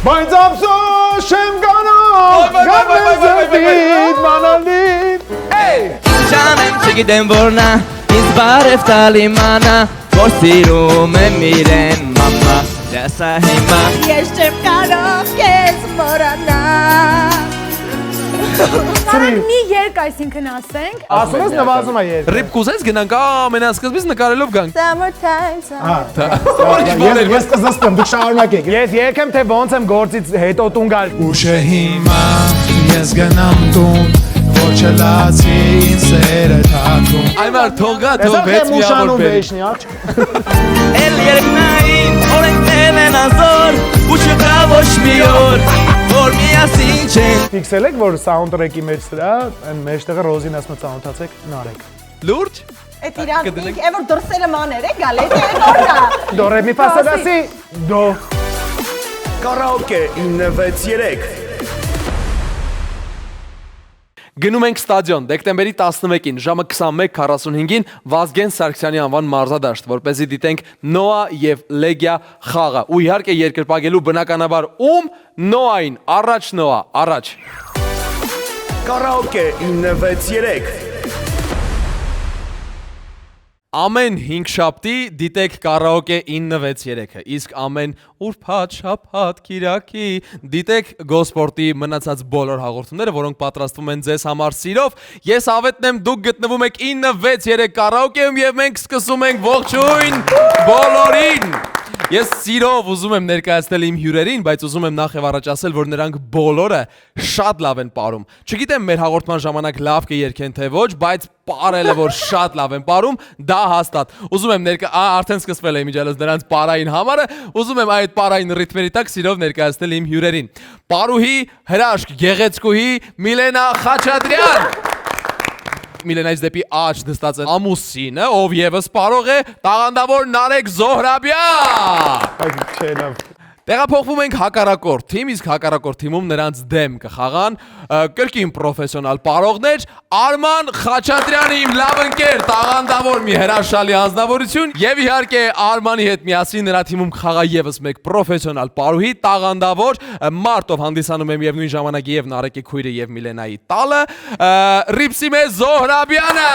Բայց ափսոս չեմ գանում Գանես ըստիտ մանալիտ Չանեմ չգիտեմ որնա Ինձ բարև տալի մանա Որ սիրում եմ իրեն մամա Դասա հիմա Ես չեմ կարող կեզ մորանալ Մի երկ այսինքն ասենք Ասում ես նվազում է երկ Ռիպ կուզես գնանք ամենասկզբից նկարելով գանք Summertime Ես կզստեմ, դուք շարունակեք Ես երկեմ թե ոնց եմ գործից հետո տուն գալ Ուշ է հիմա, ես գնամ տուն Որ չլացի ինձ սերը թակում Այմար թողա Եզա թող վեց խեմ ուշանում միավոր վեշնի աչ Էլ երկնային օրենքներն են ազոր Ու չկա ոչ մի օր Որ միասին չեն Ֆիքսել եք, որ սաունդտրեքի մեջ սրա Այն մեջտեղը ռոզին ասում է ծանոթացեք, նարեք Լուրջ Էդ իրանք ինք է որ դրսերը մաներ է գալ էդ է որ կա Դո ռե մի ֆա սոլ լա սի Դո Կարաոկե 963 Գնում ենք ստադիոն դեկտեմբերի 11-ին ժամը 21:45-ին Վազգեն Սարգսյանի անվան մարզադաշտ, որպեսզի դիտենք Նոա եւ Լեգիա խաղը։ Ու իհարկե երկրպագելու բնականաբար ում Նոային, առաջ Նոա, առաջ։ Կարաոկե 963 Ամեն 5 շաբթի դիտեք կարաոկե 963-ը, իսկ ամեն ուրբաթ, շաբաթ, կիրակի դիտեք Գոսպորտի մնացած բոլոր հաղորդումները, որոնք պատրաստվում են ձեզ համար սիրով։ Ես ավետնեմ դուք գտնվում եք 963 կարաոկեում եւ մենք սկսում ենք ողջույն բոլորին։ Ես սիրով ուզում եմ ներկայացնել իմ հյուրերին, բայց ուզում եմ նախ եւ առաջ ասել, որ նրանք բոլորը շատ լավ են պարում։ Չգիտեմ մեր հաղորդման ժամանակ լավ կերքեն թե ոչ, բայց պարելը որ շատ լավ են պարում, դա հաստատ։ Ուզում եմ արդեն սկսվել է իմիջիալս նրանց պարային համարը, ուզում եմ այդ պարային ռիթմերի տակ սիրով ներկայացնել իմ հյուրերին։ Պարուհի հրաշք գեղեցկուհի Միլենա Խաչատրյան։ Միլենայից դեպի աջ դստած են ամուսինը, ով եւս պարող է, տաղանդավոր Նարեկ Զոհրաբյան։ Այդ չէ լավ Տեղափոխվում ենք հակառակորդ թիմ, իսկ հակառակորդ թիմում նրանց դեմ կխաղան կրկին պրոֆեսիոնալ պարողներ Արման Խաչատրյանը իմ լավ ընկեր, տաղանդավոր մի հրաշալի անձնավորություն եւ իհարկե Արմանի հետ միասին նրա թիմում կխաղա եւս մեկ պրոֆեսիոնալ պարուհի, տաղանդավոր մարդ, ով հանդիսանում եմ եւ նույն ժամանակ եւ Նարեկի քույրը եւ Միլենայի տալը, Ռիփսիմե Զոհրաբյանը։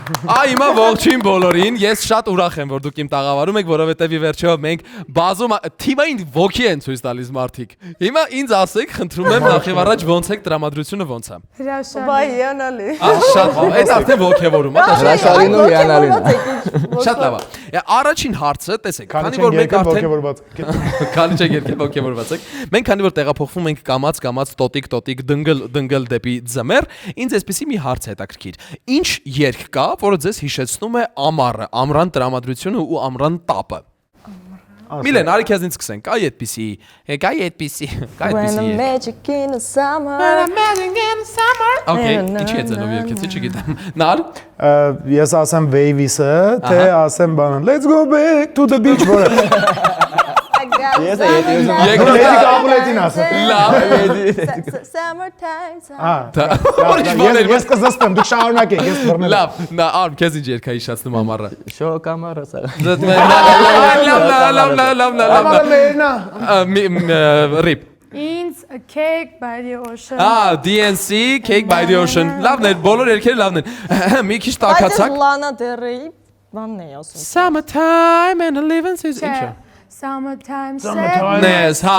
Այմա ողջույն բոլորին, ես շատ ուրախ եմ, որ դուք իմ տաղավարում եք, որովհետև ի վերջո մենք բազում թիմային ոգի են ցույց տալիս մարդիկ։ Հիմա ինձ ասեք, խնդրում եմ նախ եւ առաջ ոնց եք տրամադրությունը ոնց է։ Հրաշալի Բայ հիանալի Շատ լավ, այդ արդեն ոգևորում է, Հրաշալին ու հիանալին շատ լավ է։ Առաջին հարցը, տեսեք, քանի որ մենք արդեն քանի չեք եկել ոգևորված եք, մենք քանի որ տեղափոխվում ենք կամած տոտիկ դնգլ դեպի ձմեռ, ինձ էսպիսի մի հարց է հետաքրքիր։ Ինչ երգ կա, որը ձեզ հիշեցնում է ամառը, ամռան տրամադրությունը ու ամռան տապը։ Միլեն, արի քեզ ինձ սկսենք, կա այդպիսի Magic in the summer Okay, ինչի է ձենով երկեցի, չգիտեմ։ Նար։ Ես ասեմ Waves-ը, թե ասեմ բանը Let's go back to the beach որը Ես Լեդի կապուլետին ասեմ Լավ։ Summertime Ես կզստեմ, դուք շարունակեք, ես բռնել Լավ, նա արմ քեզ ինչ երգա հիշացնում ամառը։ Շոկ ամառը սա Լավ, Ռիփ։ Ինձ a cake by the ocean DNC, Cake by the Ocean։ Լավն է, բոլոր երգերը լավն են։ Մի քիչ տաքացակ։ Լանա Դերեի բանն է ասում Summertime and a living season։ Ինչ է։ Summertime Նես, հա։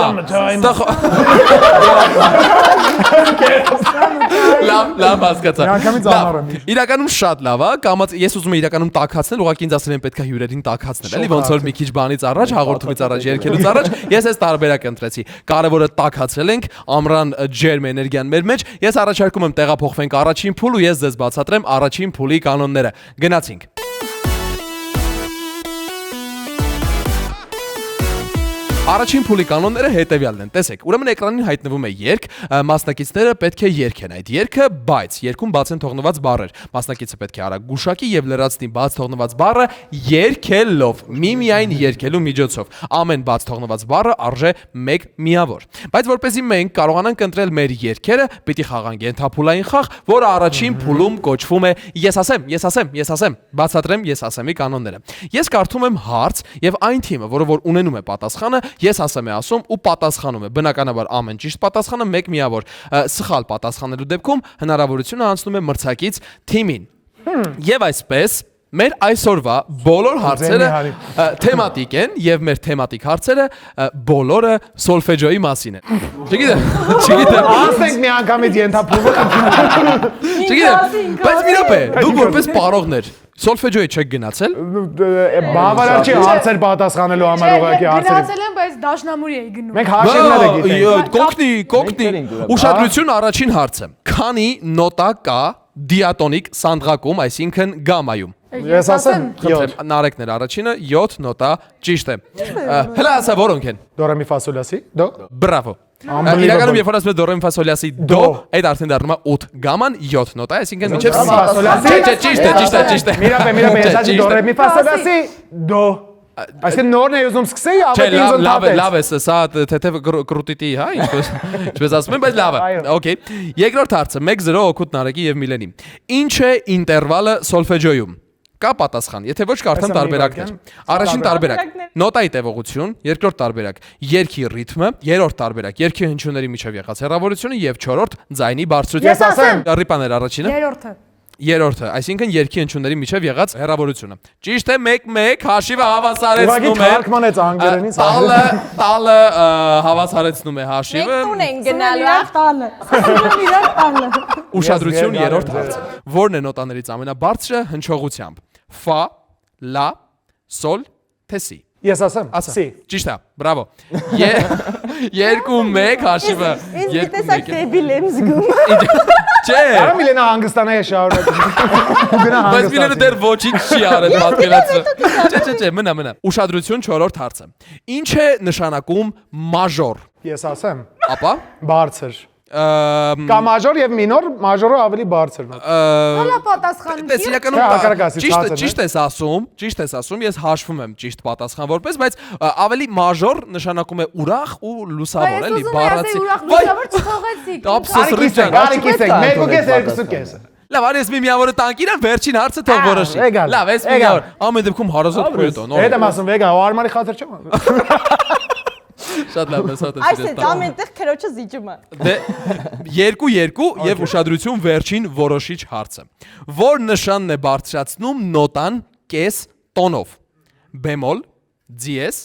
Լավ հասկացա։ Միանգամից ամառը մի։ Իրականում շատ լավ է, կամած ես ուզում եմ իրականում տաքացնել, ուղղակի ինձ ասել են պետքա հյուրերին տաքացնել, էլի ոնց որ մի քիչ բանից առաջ, հաղորդումից առաջ, երգելուց առաջ, ես այս տարբերակ ընտրեցի։ Կարևորը տաքացել ենք ամռան ջերմ էներգիան մեր մեջ։ Ես առաջարկում եմ տեղափոխվենք առաջին փուլ ու ես ձեզ բացատրեմ առաջին փուլի կանոնները։ Գնացինք։ Առաջին փուլի կանոնները հետևյալն են։ Տեսեք, ուրեմն էկրանին հայտնվում է երգ, մասնակիցները պետք է երգեն այդ երգը, բայց երգում բաց են թողնված բառեր։ Մասնակիցը պետք է արագ գուշակի եւ լրացնի բաց թողնված բառը երգելով, միմիայն երգելու միջոցով։ Ամեն բաց թողնված բառը արժե 1 միավոր։ Բայց որպեսզի մենք կարողանանք ընտրել մեր երգերը, պիտի խաղանք ենթափուլային խաղ, որը առաջին փուլում կոչվում է Ես ասեմ, բացատրեմ ես ասեմի կանոնները։ Ես կարդում եմ հարց եւ այն թիմը, որը որ ունենում է պատասխանը, ես ասեմ է ասում ու պատասխանում է։ Բնականաբար ամեն ճիշտ պատասխանը մեկ միավոր։ Սխալ պատասխանելու դեպքում հնարավորությունը անցնում է մրցակից թիմին։ Եւ այսպես մեր այսօրվա բոլոր հարցերը թեմատիկ են եւ մեր թեմատիկ հարցերը բոլորը սոլֆեջոյի մասին են։ Չգիտեմ։ Ասենք մի անգամից ենթափուլը։ Չգիտեմ, բայց մի րոպե, դուք որպես պարողներ սոլֆեջոյի չեք գնացել։ Բավարար չի հարցեր պատասխանելու համար ուղղակի հարցեր։ Գնացել եմ, բայց դաշնամուրի էի գնում։ Մենք հաշիվները գիտենք։ Կողնի ուշադրություն առաջին հարցը։ Քանի նոտա կա դիատոնիկ սանդղակում, այսինքն գամայում։ Ես ասեմ 7։ Նարեկներ առաջինը 7 նոտա ճիշտ է։ Հələ ասա որոնք են։ Դո ռե մի ֆա սոլ լա սի։ Դո։ Բրավո։ Իրականում երբ որ ասում ես դո ռե մի ֆա սոլ լա սի դո, այդ արդեն դառնում է 8 գաման 7 նոտա, այսինքն մինչև սի։ Ճիշտ է։ Միրապե, ես ասի դո ռե մի ֆա սոլ լա սի դո։ Այսինքն նորն է ուզում սկսեի, ավելի ինձ ընդհատեց։ Լավ է, սա թեթև կրուտիտի, հա, ինչպես ասում են, բայց լավ է։ Okay։ Երկրորդ հարցը 1-0 օգուտ Նարեկի եւ Միլենի։ Ինչ է ինտերվալը սոլֆեջոյում։ Կա պատասխան, եթե ոչ կարդամ տարբերակներ։ Առաջին տարբերակ՝ նոտայի տևողություն, երկրորդ տարբերակ՝ երգի ռիթմը, երրորդ տարբերակ՝ երգի հնչյունների միջև եղած հեռավորությունը եւ չորրորդ՝ ձայնի բարձրությունը։ Ես ասեմ Ռիպաներ առաջինը։ Երրորդը, այսինքն երգի հնչյունների միջև եղած հեռավորությունը։ Ճիշտ է, 1-1 հաշիվը հավասարեցնում է։ Թարգմանեց անգլերենից։ Տալը հավասարեցնում է հաշիվը։ Մենք տուն են գնալու տալը։ Իրար տալը։ Ուշադրություն երրորդ հարցը։ Որն է նոտաներից ամենաբարձրը հնչողությամբ։ Ֆա, լա, սոլ, թե սի։ Ես ասեմ սի։ Ճիշտ է, բրավո։ 2-1 հաշիվը։ Ինձ տեսակ դեբիլ եմ զգում։ Չէ։ Արա Միլենա հանգստանա է շարունակ։ Բայց Միլենը դեռ ոչինչ չի արել պատկերացրու։ Չէ, մնա։ Ուշադրություն չորրորդ հարցը։ Ինչ է նշանակում մաժոր։ Ես ասեմ Ապա բարձր։ Կա մաժոր եւ մինոր, մաժորը ավելի բարձրն է։ Հələ պատասխանում։ Դες իրականում հակառակասի ցածր։ ճիշտ ես ասում, ես հաշվում եմ ճիշտ պատասխան որպես, բայց ավելի մաժոր նշանակում է ուրախ ու լուսավոր, էլի, բառացի։ Ուրախ լուսավոր չթողեցիք։ Արիկիսեք, 1.5-2.5։ Լավ, արես մի միավորը տանկիրան, վերջին հարցը թող որոշի։ Լավ, էս մի միավոր։ Ամեն դեպքում հարազատ պրետո, նոր։ Հետ եմ ասում, վեգա, ու արմարի խաթր չեմ։ Շատ լավ ես հատես։ Այս է ամենտեղ քրոջը զիջում է։ Դե 2-2 եւ ուշադրություն վերջին որոշիչ հարցը։ Որ նշանն է բարձրացնում նոտան կես տոնով։ Բեմոլ, դիեզ,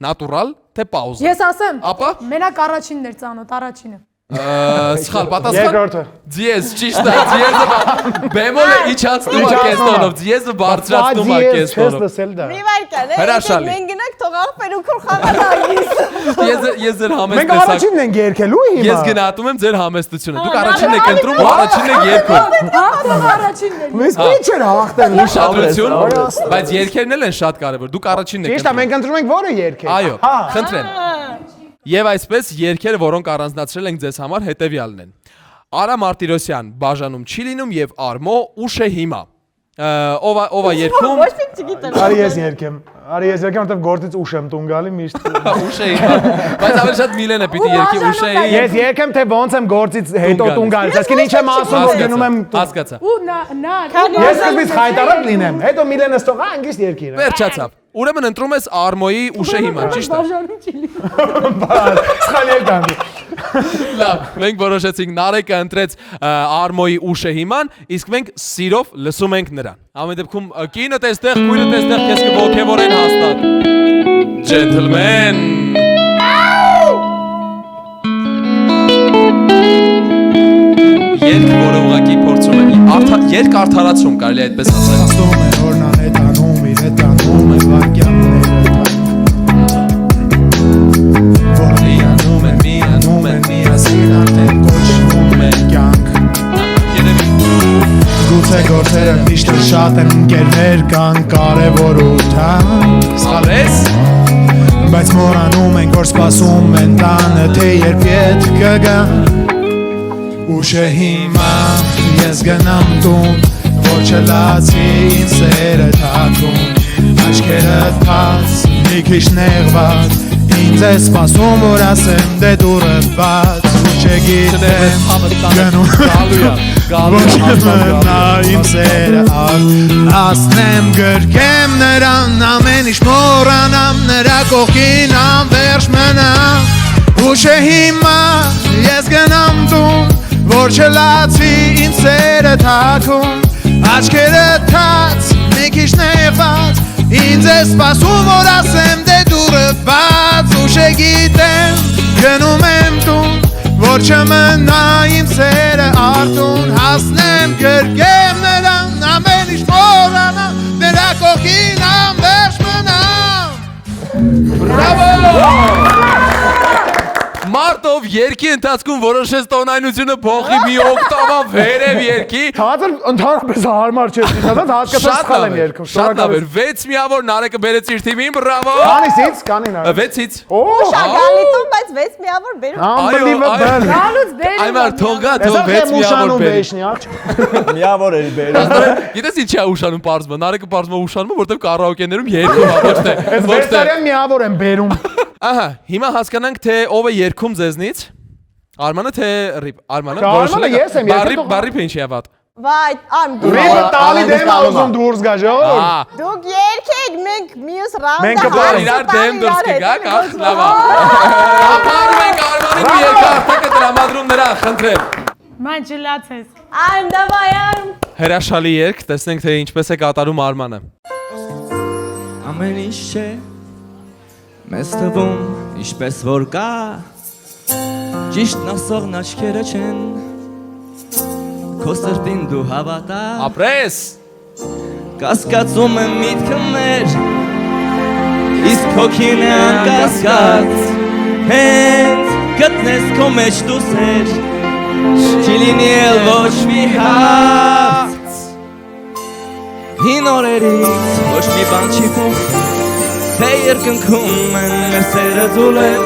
նատուրալ, թե պաուզա։ Ես ասեմ։ Ապա Մենակ առաջինն էր ծանոթ, առաջինը։ Սխալ պատասխան։ Երկրորդը։ Դիեզ, ճիշտ է, դիեզը բեմոլը իջացնում է կես տոնով, դիեզը բարձրացնում է կես տոնով։ Մի վարքան, Հրաշալի։ մենք գնանք թող աղբեր ու քուր խաղանալիս։ Ես ձեր համեստ Մենք առաջինն ենք երկելու հիմա։ Ես գնահատում եմ ձեր համեստությունը։ Դուք առաջինն եք ընտրում ու առաջինն եք երգում։ Ահա առաջինն էր։ Մենք ինչ էր հաղթել։ Ուշադրություն, բայց երգերն էլ են շատ կարևոր։ Դուք առաջինն եք Ճիշտ է, մենք ընտրում ենք որը երկել։ Այո, խնդրեմ։ Եվ այսպես երգերը, որոնք առանձնացրել ենք ձեզ համար, հետևյալն են։ Արա Մարտիրոսյան, բաժանում չի լինում եւ Արմո ուշ է հիմա։ Ով է երգում։ Ոչ մի չգիտեմ։ Արի ես երկեմ, որտեվ գործից ուշ եմ տուն գալի միշտ։ Ուշ է հիմա։ Բայց ավելի շատ Միլենը պիտի երգի ուշ է։ Ես երկեմ թե ոնց եմ գործից հետո տուն գալիս։ Այսինքն ինչ եմ ասում, որ գնում եմ տուն։ Հասկացա։ Ու նա Ես սկզբից խայտարակ լինեմ, հետո Միլենը ստողա անգիստ երկի իրան։ Վերջացավ։ Ուրեմն ընտրում ես Արմոյի ուշ է հիմա, ճիշտ է։ բաժանում չի լինում։ Սխալ ելքան։ Լավ, մենք որոշեցինք Նարեկը ընտրեց Արմոյի ուշ է հիման, իսկ մենք սիրով լսում ենք նրան։ Ամեն դեպքում կինը տեստեղ, քույրը տեստեղ քեզ կողքեվորեն հաստատ։ Gentlemen։ Երկ որը ուղղակի փորձում է երկ արդարացում կարելի այդպես ասել։ Աստում է որն անհետանում, իր հետանում է վարկյանները Որ միանում են միասին արդեն կոչվում են կյանք Գուցե գործերը միշտ շատ են ընկերներ կան կարևոր ու թանկ Սխալես։ Բայց մոռանում ենք որ սպասում են տանը թե երբ ետ կգան Ուշ է հիմա ես գնամ տուն Որ չլացի ինձ սերը թակում Աչքերդ բաց, մի քիչ նեղված Ինձ է սպասում, որ ասեմ դե դուրը բաց Ու չգիտեմ գնում Ոչ մնա իմ սերը Ասնեմ գրկեմ նրան Ամեն ինչ մոռանամ Նրա կողքին անվերջ մնամ Ու չէ հիմա ես գնամ տուն Որ չլացվի ինձ սերը թաքում Աչքերը թաց, մի քիչ նեղված Ինձ է սպասում, որ ասեմ դե դուրը բաց Ու չգիտեմ, գնում եմ տուն Որ չմնա իմ սերը արտուն Հասնեմ գրկեմ նրան Ամեն ինչ մոռանամ Նրա կողքին անվերջ մնամ Բրավո Մարտով երկի ընթացքում որոշեց տոնայնությունը փոխի մի օկտավա վերև երկի Թատրը ընդհանրապես հարմար չէ, դիտած հատկապես սխալ եմ երգում։ Շատ լավ էր, 6 միավոր Նարեկը բերեց իր թիմին, բրավո։ Քանիսից, քանի Նարեկ։ 6-ից։ Շագալիտում, բայց 6 միավոր բերում։ Unbelievable։ Գալուց բերում։ Այմար թողա, թող 6 միավոր բերի։ Միավոր էր բերում։ Գիտես ինչի է ուշանում պարզումը, Նարեկը պարզումը ուշանում, որտեվ կարաոկեներում երգում է, ոչ թե։ Այս վերստարյան միավոր եմ բերում։ Ահա, հիմա հասկանանք թե ով է երգում ձեզնից։ Արմանը թե Ռիփ։ Արմանը Արմանը ես եմ, երգում։ Բարի ինչի է վատ։ Վայ, Ռիփը տալի դեմ ուզում դուրս գա, ժողովուրդ։ Դուք երկեք, մենք մյուս ռաունդը Մենք Բար իրար դեմ դուրս կգաք, ախ, լավ է։ Ապարում ենք Արմանին ու երկարտակը տրամադրում նրան, խնդրեմ։ Ման չլացես։ Արմ, դավայ, արմ։ Հրաշալի երգ, տեսնենք թե ինչպես է կատարում Արմանը։ Ամեն ինչ չէ մեզ թվում ինչպես որ կա Ճիշտն ասողն աչքերը չեն Քո սրտին դու հավատա Ապրես Կասկածում եմ միտքը մեր Իսկ հոգին է անկասկած Հենց գտնես քո մեջ դու սեր Չի լինի էլ ոչ մի հաց Հին օրերից ոչ մի բան չի փոխվել Թե երկնքում են մեր սերը ձուլել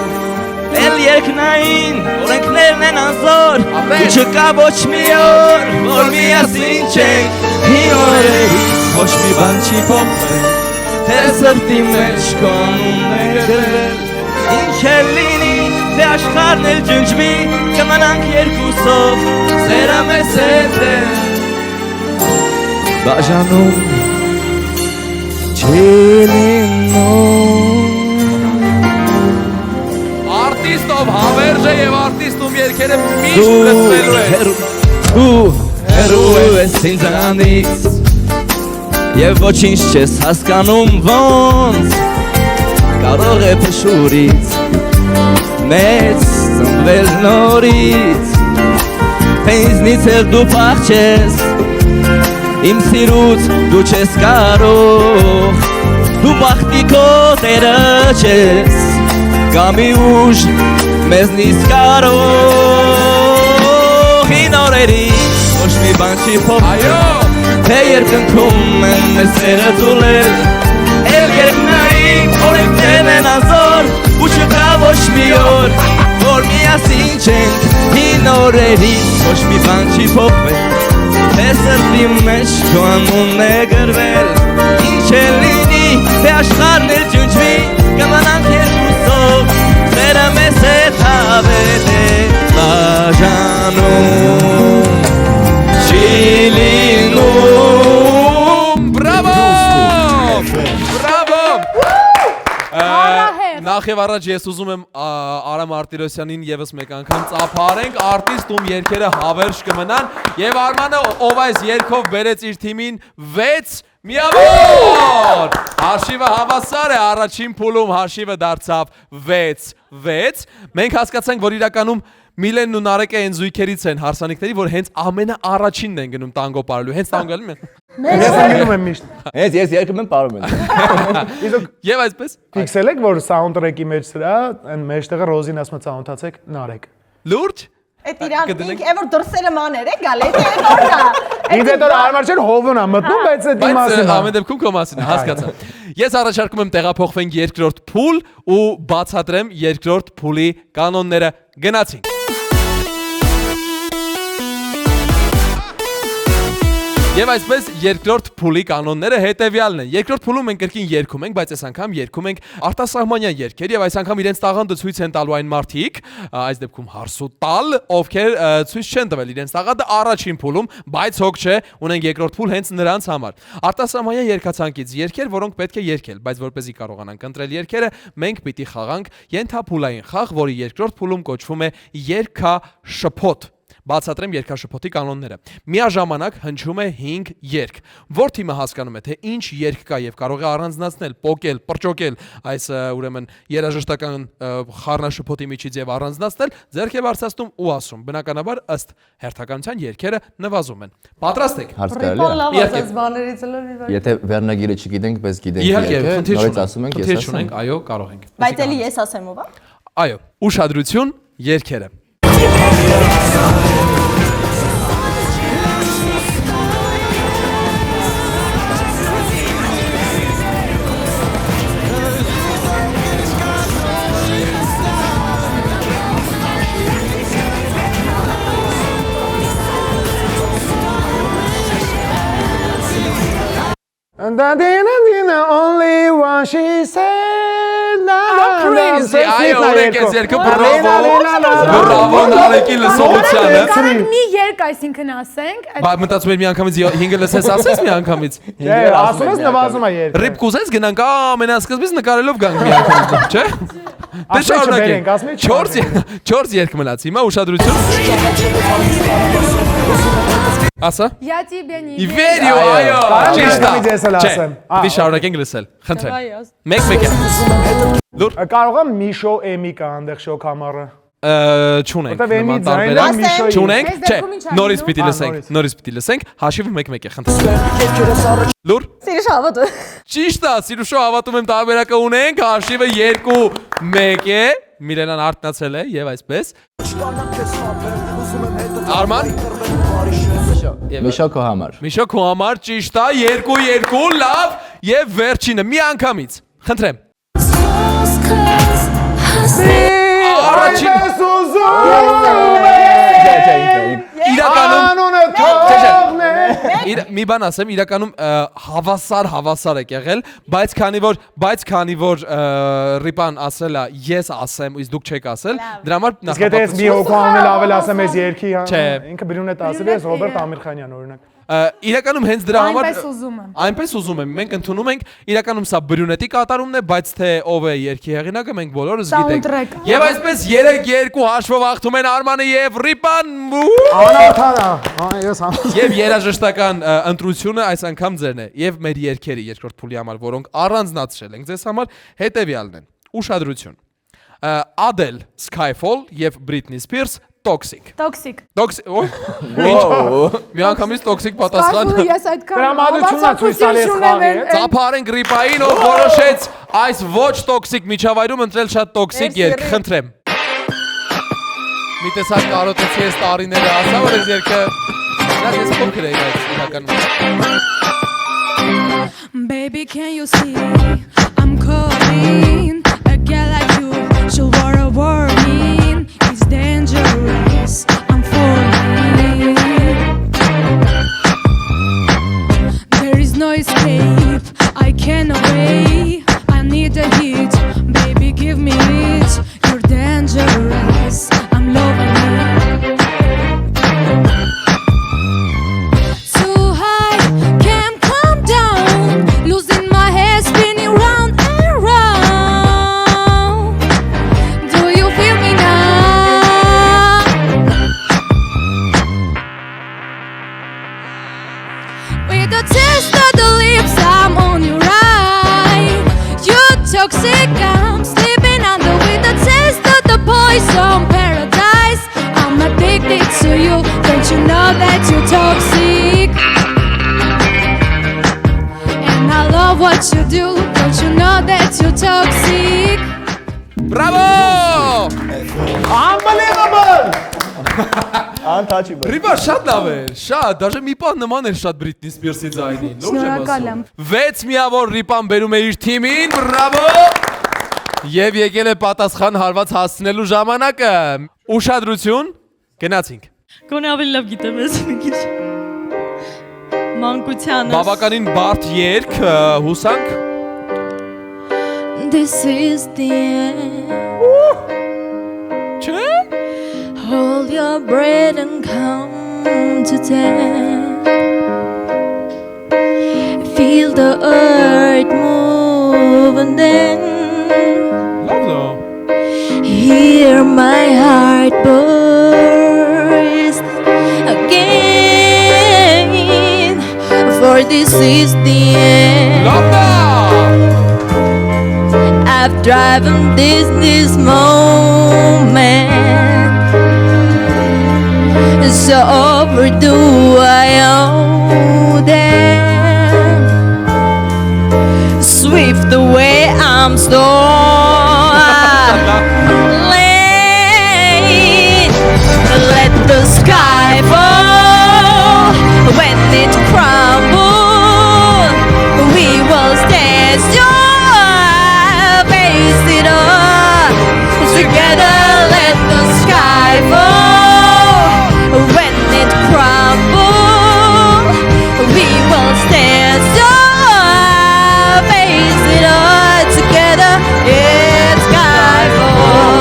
Էլ երկնային օրենքներն են անզոր Ու չկա ոչ մի օր, որ միասին չենք Հին օրերից ոչ մի բան չի փոխվել Թե սրտի մեջ քո անունն է գրվել Ինչ էլ լինի, թե աշխարհն էլ ջնջվի Կմնանք երկուսով, սերը մեզ հետ է Բաժանում չի լինում Արտիստով հավերժ է և արտիստում երկերը միշտ լսվելու է Դու հեռու ես ինձանից Եվ ոչինչ չես հասկանում ոնց Կարող է փշուրից Մեծ ծնվել նորից Թե ինձնից էլ դու փախչես Իմ սիրուց դու չես կարող Դու բախտի քո տերը չես Կամի ուժ մեզնից կարող Հին օրերից ոչ մի բան չի փոխվել Թե երկնքում են մեր սերը ձուլել Էլ երկնային օրենքներն են անզոր Ու չկա ոչ մի օր որ միասին չենք Հին օրերից ոչ մի բան չի փոխվել Թե սրտի մեջ քո անունն է գրվել Ինչ էլ լինի, թե աշխարհն էլ ջնջվի Կմնանք երկուսով, սերը մեզ հետ հավետ է բաժանում Չի լինում Բրավո Բրավո Արահետ։ Նախ եւ առաջ ես ուզում եմ Արամ Արտիրոսյանին եւս մեկ անգամ ծափարենք արտիստում երկերը հավերժ կմնան եւ Արմանը ով այս երգով բերեց իր թիմին 6 միավոր Հաշիվը հավասար է առաջին փուլում հաշիվը դարձավ 6 Մենք հասկացանք որ իրականում Միլենն ու Նարեկը այն զույգերից են հարսանիքների, որ հենց ամենաառաջինն են գնում տանգո պարելու, հենց տանգո գնում են։ Ես անգնում եմ միշտ։ Հենց ես երկում եմ պարում եմ։ Իսկ Եվ այսպես։ ֆիքսել եք, որ soundtrack-ի մեջ սրա, այն մեջտեղը Ռոզին ասում է soundtrack Նարեկ։ Լուրջ։ Այդ իրան ինք էվոր դրսերը մաներ է գալի թե որնա։ Ինձ հետո արմար չէր հովն է մտնում, բայց այդ Բայց իմասին։ ամեն դեպքում քո մասին է, հասկացա։ Ես առաջարկում եմ տեղափոխվենք երկրորդ փուլ ու բացատրեմ երկրորդ փուլի կանոնները։ Գնացինք։ Եվ այսպես երկրորդ փուլի կանոնները հետևյալն են։ Երկրորդ փուլում մենք կրկին երգում ենք, բայց այս անգամ երգում ենք արտասահմանյան երգեր եւ այս անգամ իրենց տաղանդը ցույց են տալու այն մարդիկ, այս դեպքում հարսու տալ, ովքեր ցույց չեն տվել իրենց տաղանդը առաջին փուլում, բայց հոգ չէ, ունենք երկրորդ փուլ հենց նրանց համար։ Արտասահմանյան երգացանկից երգեր, որոնք պետք է երգել, բայց որպեսզի կարողանանք ընտրել երգերը, մենք պիտի խաղանք ենթափուլային խաղ, որի երկրորդ փուլում կոչվում է երգաշփոթ։ Բացատրեմ երգաշփոթի կանոնները։ Միաժամանակ հնչում է 5 երգ։ Որ թիմը հասկանում է, թե ինչ երգ կա եւ կարող է առանձնացնել, պոկել, պրճոկել այս ուրեմն երաժշտական խառնաշփոթի միջից եւ առանձնացնել, ձեռք է բարձրացնում ու ասում։ Բնականաբար ըստ հերթականության երգերը նվազում են։ Պատրաստ եք։ Հարց կարելի է։ լավ ասած բաներից լավ։ Եթե վերնագիրը չգիտենք, բայց գիտենք Իհարկե, խնդիր նորից ասում ենք, ես չունենք, ասեմ։ այո, կարող ենք։ Բայց էլի ես ասեմ ով է։ Այո, ուշադրություն, երգերը։ And only one she said. Crazy, այո, օրենք ես երկը բրավո նարեկի լսողությանը։ Կարաննի երկ այսինքն ասենք։ Բայց մտածում եմ մի անգամից 5-ը լսես ասես մի անգամից։ Չէ, ասում ես նվազում է երգը։ Ռիփ կուզես գնանք ամենասկզբից նկարելով գանք մի անգամից, չէ։ Դե շարունակենք։ 4 երկ մնաց։ Հիմա ուշադրություն։ Ասա։ Я тебе не И верю, այո։ Ճիշտ է։ Ես էլ ասեմ։ Դի շարունակենք լսել։ Խնդրեմ։ Մեկ է։ Լուր։ Կարող եմ Միշո Էմիկա այնտեղ շոկ համառը։ Չունենք Որտեվ Էմի նման ձայնը տարբերակ։ Միշոյի։ Չունենք, Այս չէ, դեպքում ինչ նորից անում։ պիտի լսենք, նորից։ նորից պիտի լսենք, հաշիվը մեկ-մեկ է, խնդրեմ։ Լուր։ Սիրիշ հավատը։ Ճիշտ է, Սիրուշո հավատում եմ տարբերակը ունենք, հաշիվը 2-1 է, Միրենան արթնացել է եւ այսպես։ Արման։ Միշո քո համար։ Միշո քո համար ճիշտ է, 2-2, լավ, եւ վերջինը մի անգամից։ Խնդրեմ։ Առաջին իրականում Անունը թողնե։ մի բան ասեմ, իրականում հավասար է եղել, բայց քանի որ Ռիպան ասել է ես ասեմ, իսկ դուք չեք ասել, դրա համար Իսկ եթե ես մի հոգու անել ավել ասեմ ես երկի, Չէ։ ինքը Բրյունետ ասել ես Ռոբերտ Ամիրխանյան օրինակ։ իրականում հենց դրա համար Այնպես ուզում եմ։ Այնպես ուզում եմ, մենք ընդունում ենք իրականում սա Բրյունետի կատարումն է, բայց թե ով է երգի հեղինակը մենք բոլորս Soundtrack։ գիտենք։ Եվ այսպես 3-2 հաշվով հաղթում են Արմանը եւ Ռիպան։ Անարթանա։ Ես Եվ երաժշտական ընտրությունը այս անգամ ձերն է եւ մեր երգերը երկրորդ փուլի համար, որոնք առանձնացրել ենք ձեզ համար, հետեւյալն են։ Ուշադրություն։ Adele, Skyfall եւ Britney Spears Toxic։ Toxic։ Օй։ Մի անգամից Toxic պատասխան։ Սպասում ես այդքան։ Տրամադրությունն է ցույց տալիս խաղի, Ծափարենք Ռիպային, ով որոշեց այս ոչ տոքսիկ միջավայրում ընտրել շատ տոքսիկ երգ, խնդրեմ։ Մի տեսակ կարոտեցի այս տարիները, ասա որ այս երգը ես փոքր էի այս իրականում։ Baby, can you see I'm calling a girl like you? She'll wear a warning. It's dangerous. I'm falling. There is no escape. I can't away. I need a hit. Baby, give me it. You're dangerous. I'm loving it. Too high, can't come down. Losing my head, spinning round and round. Do you feel me now? With the taste of the lips, I'm on your right. You toxic, I'm sleeping under. With the taste of the poison paradise, I'm addicted to you. Don't you know that you're toxic? And I love what you do. Don't you know that you're toxic? Բրավո! Unbelievable։ Untouchable։ Ռիպա շատ լավ էր, շատ, դաժե մի բան նման էր շատ Britney Spears-ի ձայնին, լուրջ եմ Շնորհակալ եմ։ ասում։ 6 միավոր Ռիպան բերում է իր թիմին, բրավո! Եվ եկել է պատասխան հարված հասցնելու ժամանակը։ Ուշադրություն, գնացինք։ Գոնե ավելի լավ գիտեմ ես մի քիչ։ Մանկությանս Բավականին բարդ երգ, հուսանք։ This is the end. Չէ։ Hold your breath and come to death. Feel the earth move and then hear my heart burst again. For this is the end. I've driven this moment. So overdue I owe them. Swift away I'm late. Let the sky fall. When it crumbles, we will stand strong. Face it all together. Let the sky fall. When it crumbles, we will stand strong. Face it all together. It's skyfall.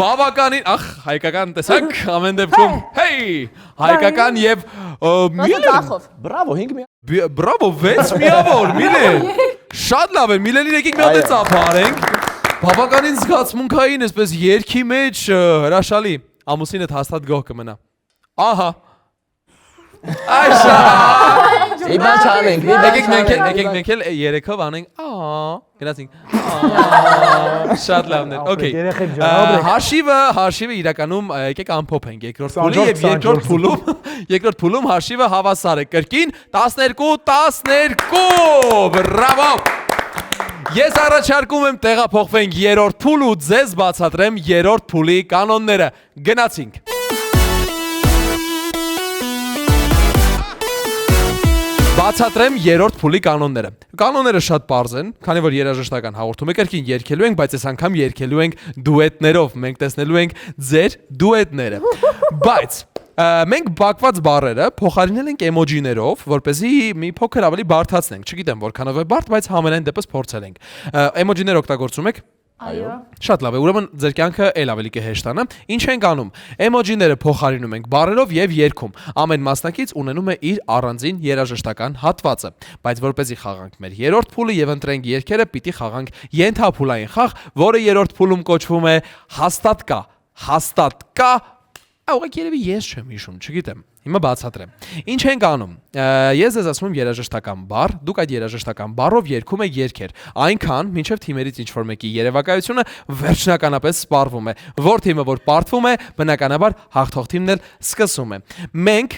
Բավականին, հայկական տեսակ, ամեն դեպքում, հեյ, հայկական և Միլեն, Բրավո, 5 մի։ բրավո, 6 միավոր, Միլեն, շատ լավ է, Միլենին եկիք մի հատ է ծափարենք, բավականին զգացմունքային, այսպես երգի մեջ հրաշալի, ամուսինդ հաստատ գոհ կմնա, ահա, այշա, Իբա չանենք, եկեք մենք էլ երեքով անենք, գնացինք, շատ լավն էր, օքեյ, հաշիվը իրականում եկեք ամփոփ ենք երկրորդ փուլի և երկրորդ փուլում հաշիվը հավասար է կրկին 12-12, բրավո, ես առաջարկում եմ տեղափոխվենք երրորդ փուլ ու ձեզ բացատրեմ երրորդ փուլի կանոնները, գնացինք, բացատրեմ երրորդ փուլի կանոնները։ Կանոնները շատ պարզ են, քանի որ երաժշտական հաղորդում է կրկին երգելու ենք, բայց այս անգամ երգելու ենք դուետներով, մենք տեսնելու ենք ձեր դուետները։ Բայց մենք բակված բառերը փոխարինել ենք էմոջիներով, որպեսզի մի փոքր ավելի բարդացնենք։ Չգիտեմ որքանով է բարդ, բայց համենայն դեպս փորձել ենք։ Էմոջիներ օգտագործում եք։ Այո։ Շատ լավ է, ուրեմն ձեր կյանքը էլ ավելի կհեշտանա։ Ինչ ենք անում։ Էմոջիները փոխարինում ենք բառերով եւ երգում։ Ամեն մասնակից ունենում է իր առանձին երաժշտական հատվածը։ Բայց որպեսզի խաղանք մեր երրորդ փուլը եւ ընտրենք երգերը, պիտի խաղանք ենթափուլային խաղ, որը երրորդ փուլում կոչվում է հաստատ կա։ Ուղղակի երևի ես չեմ հիշում, չգիտեմ։ Հիմա բացատրեմ։ Ինչ ենք անում։ Ես ձեզ ասում եմ երաժշտական բառ, դուք այդ երաժշտական բառով երգում եք երգեր։ Այնքան, մինչև թիմերից ինչ-որ մեկի երևակայությունը վերջնականապես սպառվում է։ Որ թիմը որ պարտվում է, բնականաբար հաղթող թիմն էլ սկսում է։ Մենք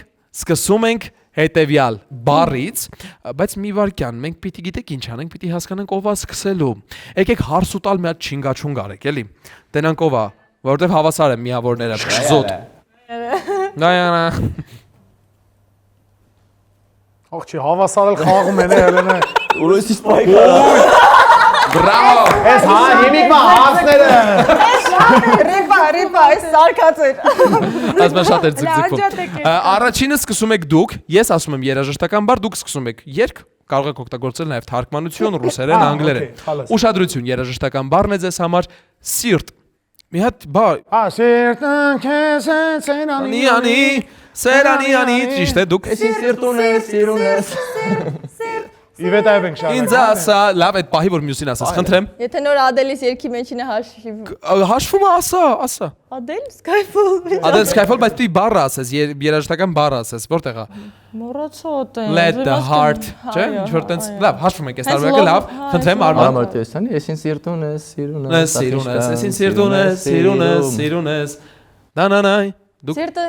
սկսում ենք հետևյալ բառից, բայց մի վարքյան, մենք պիտի գիտեք ինչ անենք, պիտի հասկանանք ով է սկսելու։ Եկեք հարս ու տալ մի հատ չինգաչունգ արեք, էլի։ Տենանք ով է, որովհետև հավասար են միավորները, զոտ։ Նայանա։ Աղջի, հավասարել խաղում են Հելենը։ Ուրոսի սպայքը։ Բրավո։ Ես հիմիկ մա հասները։ Ռիպա, այս սարկած էր։ Ասմա շատ էր ձգձգվում։ Առաջինը սկսում եք դուք, ես ասում եմ երաժշտական բառ, դուք սկսում եք երգ, կարող եք օգտագործել նաև թարգմանություն, ռուսերեն, անգլերեն։ Ուշադրություն, երաժշտական բառն է ձեզ համար սիրտ։ Մի հատ բա։ Սիրտն քեզ Սերանի, ճիշտ է, դուք։ Էսի սիրտուն ես։ Իվետայվ ենք շարը։ Ինձ ասա, լավ այդ պահի որ մյուսին ասես, խնդրեմ։ Եթե նոր Ադելիս երկի մեջին է հաշիվ։ Հաշվում է, ասա։ Ադել, Skyfall։ Ադել Skyfall, բայց դու բառ ասես, երաժշտական բառ ասես, որտեղ է։ Մոռացոտ է։ Let the heart, չէ՞, ինչ որ տենց, լավ, հաշվում ենք, այս տարբերակը լավ, խնդրեմ Արման։ Ամարտեսանի, էսին սիրտուն ես, Սիրուն ես։ Նանանայ։ Դուք Սիրտը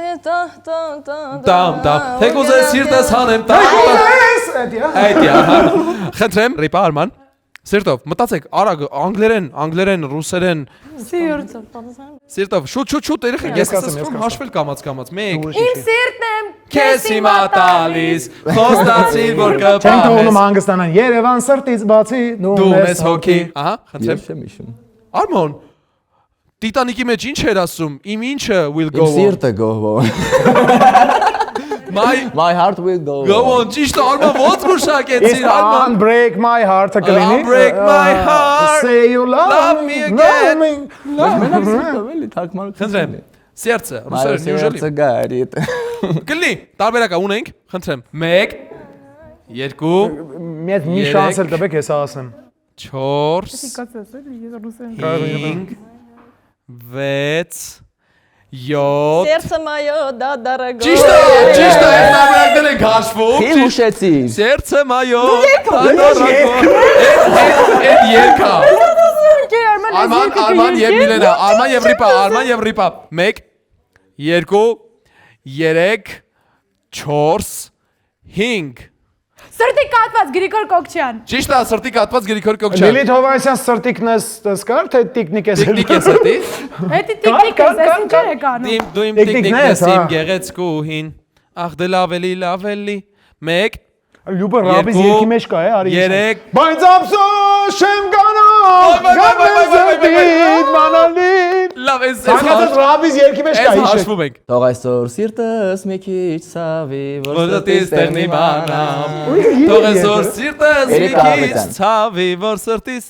տամ, թեկուզ է սիրտս հանեմ, այդյա, խնդրեմ, ռիպա Արման, սիրտով, մտացեք, արագ, անգլերեն, ռուսերեն, սիրտով, շուտ, երեխեք, ես կսսվում հաշվել կամաց, մեկ, Իմ սիրտն եմ քեզ հիմա տալիս, խոստացիր, որ Չենք թողնում կպահես, հանգստանան, Երևան սրտից բացի, դու մեզ հոգի, ահա, խնդրեմ, Ես չեմ իշում։ Արմոն, Տիտանիկի մեջ ինչ էր ասում։ Իմ ինչը will Իմ go on։ սիրտը go on։ My heart will go on։ Go on, ճիշտ է, Արման ոնց գուշակեցիր, It's Արման։ unbreak my heart-ը կլինի։ Unbreak my heart, Say you love me again։ Մենակ սիրտը էլի թարգմանություն։ Խնդրեմ, սերցը, Մայր ռուսերեն usually։ սիրտը գարիտ։ Կլինի, տարբերակա ունենք, խնդրեմ։ 1 2 Մեծ մի Երեք։ շանս էլ տվեք, ես ասեմ։ 4 5 6 Сердце мое, да, дорогое։ Ճիշտ է, այս տարբերակներ են հաշվում։ Քիչ ուշեցիր։ Սերցը մայո։ Այդ երկա։ Արման եւ Միլենա, Արման եւ Ռիպա։ 1 2 3 4 5 Սրտի կատված Գրիգոր Կոկչյան։ Ճիշտ է, սրտի կատված Գրիգոր Կոկչյան։ Լիլիթ Հովանեսյան սրտիկն ես կար, թե տիկնիկ ես։ Տիկնիկ է սրտի։ Հետի տիկնիկ ես, այս ինչ է կանում։ Դու իմ Տիկնիկն տիկնիկն ես, ես, իմ հա։ գեղեցկուհին։ Ախ դե լավ էլի։ 1 Լյուբը ռաբիզ Երկու, երկի մեջ կա է, արի։ երեք։ Բայց ափսոս չեմ գանով։ Մանալին։ Լավ, այս Ցանկացած ռաբիզ երկի մեջ կա, այս հիշեք։ հաշվում ենք։ Թող այսօր սիրտս մի քիչ ցավի, որ Որ ստես ստերնի տեղնի մանամ։ մանամ։ Թող այսօր սիրտս մի Երեք քիչ աղբետան։ ցավի, որ սրտիս։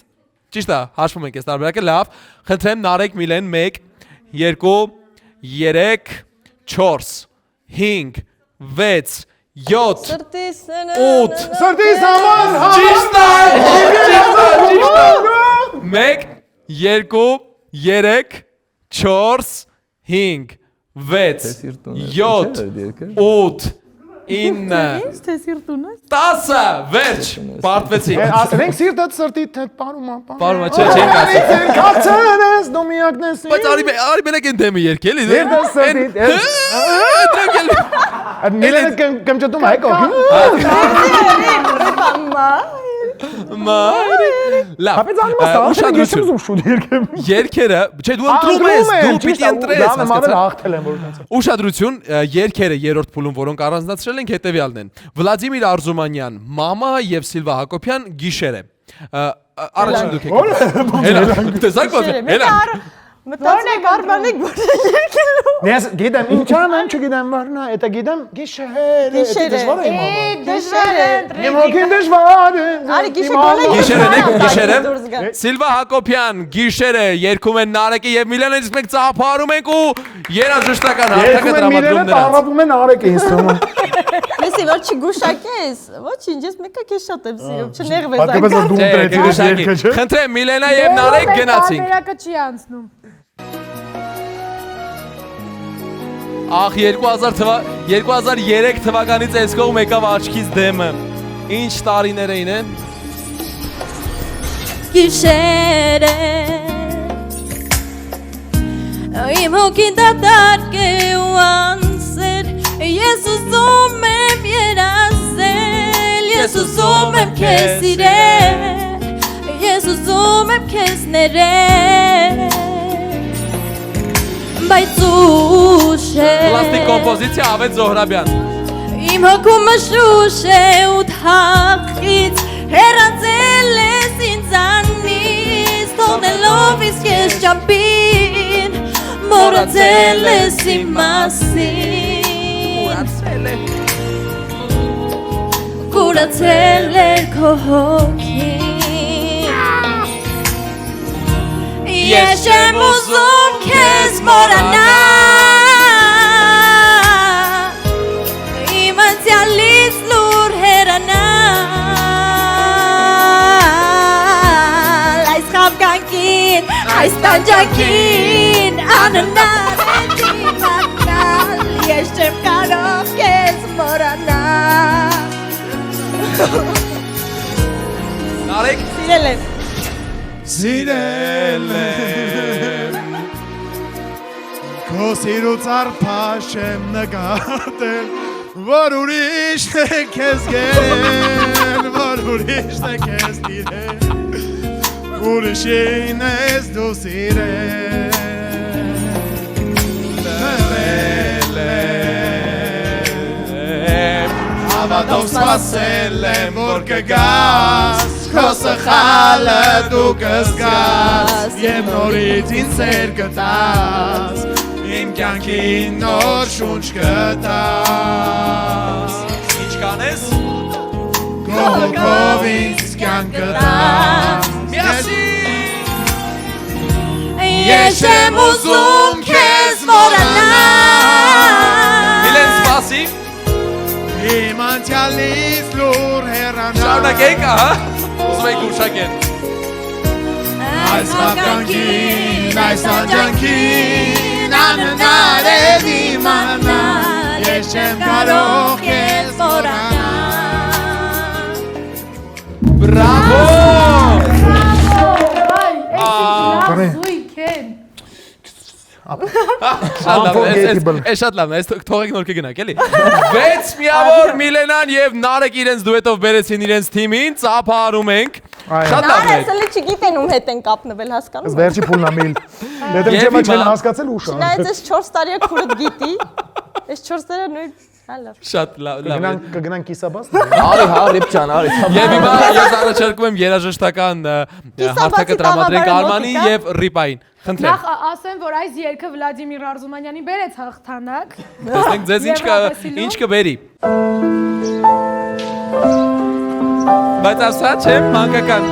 Ճիշտ է, հաշվում ենք այս տարբերակը, լավ։ Խնդրեմ Նարեկ Միլեն 1 2 3 4 5 6 7 Սրտիս 8 Սրտիս համար։ Ճիշտ է։ 1 2 3 4 5 6 7 8 9 Թե սիրտուն է։ 10 վերջ պարտվեցի Ասենք սիրտդ սրտի թե պարում։ Պարում չէ ասի Կացան ես դու միակն ես։ բայց արի մենակ են դեմը երկ էլի Սիրտս սրտի։ Այդ միլենը կմճտում հայ կողքին։ լավ Հապեց անիմաստ ուշադրություն ուշ շուտ երկեմ։ երկերը չէ դու ընտրում ես դու պիտի ընտրես Լավ հաղթել եմ որ տենց։ Ուշադրություն, երկերը երրորդ փուլում, որոնք առանձնացրել ենք, հետևյալն են։ Վլադիմիր Արզումանյան, Մամա եւ Սիլվա Հակոբյան գիշերը։ Առաջին դուք եք։ Հելա, տեսակ ո՞ց։ Հելա։ Մտածեք Արմանիկ որ երկելու։ Ես գիտեմ ինչան եմ չգիտեմ վարնա, դա գիտեմ գիշեր։ Դժվար է իմ։ Դժվար։ Իմ հոգին դժվար է։ Արի գիշերը Գիշերը։ Սիլվա Հակոբյան, գիշերը երկում են Նարեկը եւ Միլենը, իսկ մենք ծափարում ենք ու երաժշտական հարթակը տրամադրում նրանց։ Տարապում են արեք ինձ թվում։ Լսի որ չգուշակես։ Ոչինչ, ես մեկը քեզ շատ եմ սիրում, չներվես Պատկերված որ դու ընտրեցիր երկը չէ։ Խնդրեմ Միլենա եւ Նարեկ գնացինք։ Տարբերակը չի անցնում։ Ախ 2003 թվականից այս կողմ եկավ աչքից դեմը։ Ինչ տարիներ էին։ Գիշերը Իմ հոգին դատարկ է ու անսեր Ես ուզում եմ երազել Ես ուզում եմ քեզ սիրել Ես ուզում եմ քեզ ներել Բայց ուշ է Պլաստիկ կոմպոզիցիա Ավետ Զոհրաբյան։ Իմ հոգումը շուշ է ու թաղից Հեռացել ես ինձանից Թողնելով իսկ ես ճապին Մոռացել ես իմ մասին Կուրացել էր քո հոգին Ես չեմ ուզում քեզ մոռանալ Իմ անցյալից լուր հեռանալ Այս խաբկանքին, այս տանջանքին Աննար են իմանալ Ես չեմ կարող քեզ մոռանալ Նարեկ Սիրել եմ։ Սիրել եմ Քո սիրուց արփաշ եմ նկատել Որ ուրիշն է քեզ գել Որ ուրիշն է քեզ տիրել Ուրիշին ես դու սիրել Տվել եմ Հավատով սպասել եմ որ կգաս քո սխալը դու կզգաս Եվ նորից ինձ սեր կտաս Իմ կյանքին նոր շունչ կտաս Ինչ կանես Քո հոգով ինձ կյանք կտաս Ես եմ ուզում քեզ մոռանալ Միլեն սպասի Իմ անցյալից լուր հեռանալ Շարունակենք, ահա Ուզում եք ուշակեն Այս մականքին, այս աջանքին Անհնար է դիմանալ Ես չեմ կարող քեզ մոռանալ Բրավո Այ, զույգ են։ Շատ լավն է, այս թողեք նոր կգնանք, էլի 6 միավոր Միլենան և Նարեկ իրենց դուետով բերեցին իրենց թիմին, ծափարում ենք Շատ լավն է Նարես էլի չգիտեն ում հետ են կապնվել, հասկանում Ես վերջի փուլն ամիլ Դետեմ չեմա չեն հասկացել ուշ Չնայած ես 4 տարյա քուրդ գիտի Ես 4 տարյա նույն Շատ լավ է Կգնանք կիսաբաս Արի, հա, Ռիպչան, արի Եվ հիմա ես առաջարկում եմ երաժշտական հարթակը տրամադրենք Արմանի և Ռիպային Խնդրեմ Նախ ասեմ, որ այս երգը Վլադիմիր Արզումանյանի բերեց հաղթանակ Տեսնենք ձեզ ինչ կբերի Բայց ասա չեմ մանկական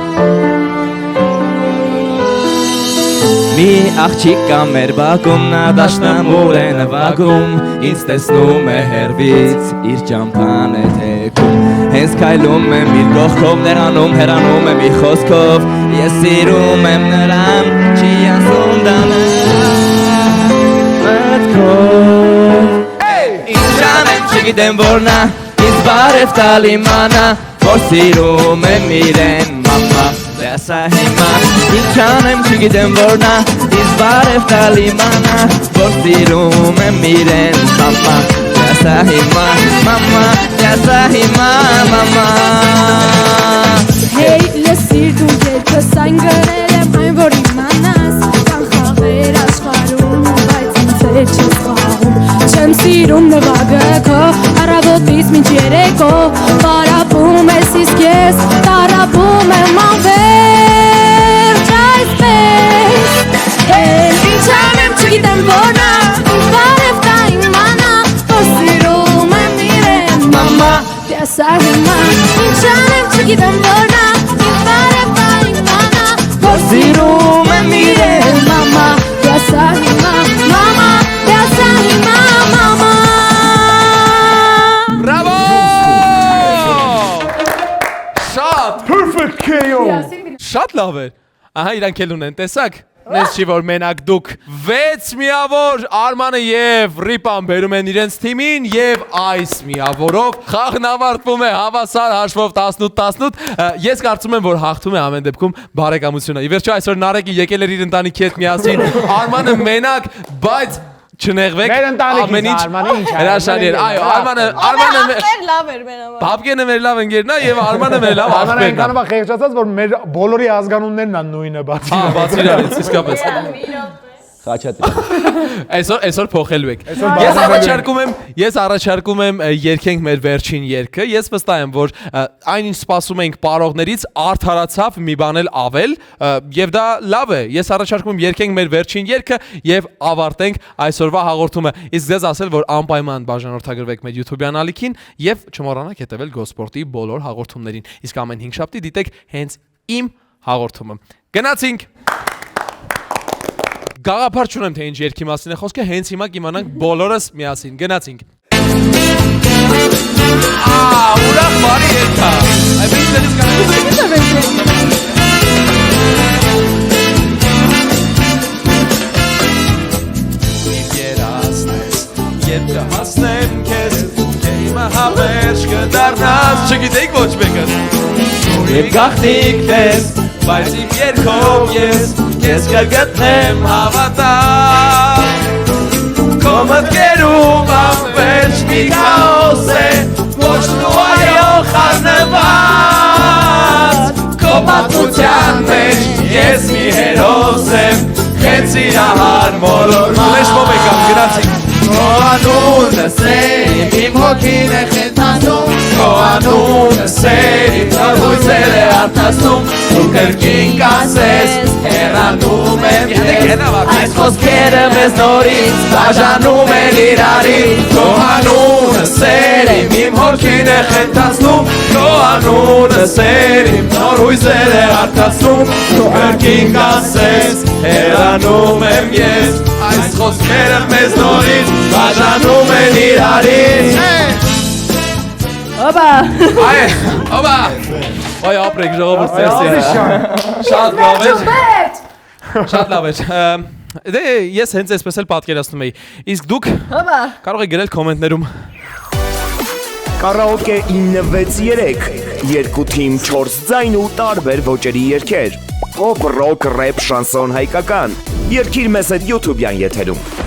Մի աղջիկ կա մեր բակում, նա դաշնամուր է նվագում Ինձ տեսնում է հեռվից, իր ճամփան է թեքում Հենց քայլում եմ իր կողքով, հեռանում եմ իր խոսքով Ես սիրում եմ նրան, չի ասում դա մտքով Ինչ անեմ, չգիտեմ որ նա, ինձ բարև տալ իմանա Որ սիրում եմ իրեն, մամա Ասա հիմա, ինչ անեմ չգիտեմ որ նա Ինձ բարև տալ իմանա Որ սիրում եմ իրեն մամա Ասա հիմա, մամա Ասա հիմա, մամա Hey, ես սիրտում երկս այն գրել եմ այն որ իմանաս Կան խաղեր աշխարում, բայց ինձ է չես խաղում Չեմ սիրում նվագը քո, առավոտից մինչ երեկո Պարապում ես իսկ ես, տարապում եմ անվերջ այսպես Ինչ անեմ չգիտեմ որ նա, ինձ բարև տա իմանա Որ սիրում եմ իրեն, մամա, դեսա հիմա Ինչ անեմ չգիտեմ որ նա, ինձ բարև տա իմանա Որ սիրում եմ իրեն, մամա, դեսա հիմա Մամա, դեսա հիմա, մամա Բրավո Շատ Perfect KO Շատ լավ է Ահա իրանք էլ ունեն, տեսակ Նես չի որ մենակ դուք 6 միավոր Արմանը և Ռիպան բերում են իրենց թիմին և այս միավորով խաղն ավարտվում է հավասար հաշվով 18-18 Ես կարծում եմ որ հաղթում է ամեն դեպքում բարեկամությունը Ի վերջո այսօր Նարեկի եկել էր իր ընտանիքի հետ միասին Արմանը մենակ բայց չնեղվեք ամեն ինչ հրաշալի էր այո Արմանը լավ էր մեր համար Բաբկենը մեր լավ ընկերն է և Արմանը մեր լավ Արմանը աղբերն է այնքանով է խեղճացած որ մեր բոլորի ազգանուններն են նույնը բացի Բացի իրարից իսկապես Խաչատի Այսօր փոխելու եք Ես առաջարկում եմ երգենք մեր վերջին երգը Ես վստահ եմ որ այն ինչ սպասում ենք պարողներից արդարացավ մի բան էլ ավել Եվ դա լավ է Ես առաջարկում եմ երգենք մեր վերջին երգը Եվ ավարտենք այսօրվա հաղորդումը Իսկ ձեզ ասել որ անպայման բաժանորդագրվեք մեր YouTube-յան ալիքին Եվ չմոռանաք հետևել Գոսպորտի բոլոր հաղորդումներին Իսկ ամեն 5 շաբթի դիտեք հենց իմ հաղորդումը Գնացինք Գաղափար չունեմ թե ինչ երգի մասին է խոսքը, հենց հիմա կիմանանք բոլորս միասին, գնացինք ուրախ բարի երգ է Իմ երասնես, երբ կհասնեմ քեզ Կեիմը հավերջ կդառնաս, չգիտեիք ոչ մեկը Եվ գաղտնիք ես, բայց իմ երգով ես Ես կգտնեմ հավատալ Քո մտքերում անվերջ մի քաոս է Ոչ նու այո խառնված Քո պատմության մեջ ես մի հերոս եմ Խենց իրահար մոլորված Լեշմով եկամ, գնացինք Քո անունը սեր իմ հոգին է խենթանում Քո անունը սեր իմ Նոր հույսեր է արտասում Դու կրկին կասես Հեռանում եմ ես Այս խոսքերը մեզ նորից Բաժանում են իրարից Քո անունը սերիմ Իմ հոգին է խենթացնում Քո անունը սերիմ Նոր հույսեր է արտասում Դու կրկին կասես Հեռանում եմ ես Այս խոսքերը մեզ նորից Բաժանում են իրարից Օբա Օբա Ոյ ապրեք ժողովուրդ ծերսի Շատ լավ էր Շատ լավ էր Դե ես հենց այսպես էլ պատկերացնում էի Իսկ դուք կարող եք գրել կոմենտներում Կարաոկե 963 Երկու թիմ 4 ձայն ու տարբեր ոճերի երգեր Պոպ, ռոք, ռեփ, շանսոն, հայկական Երգիր մեզ հետ YouTube-յան եթերում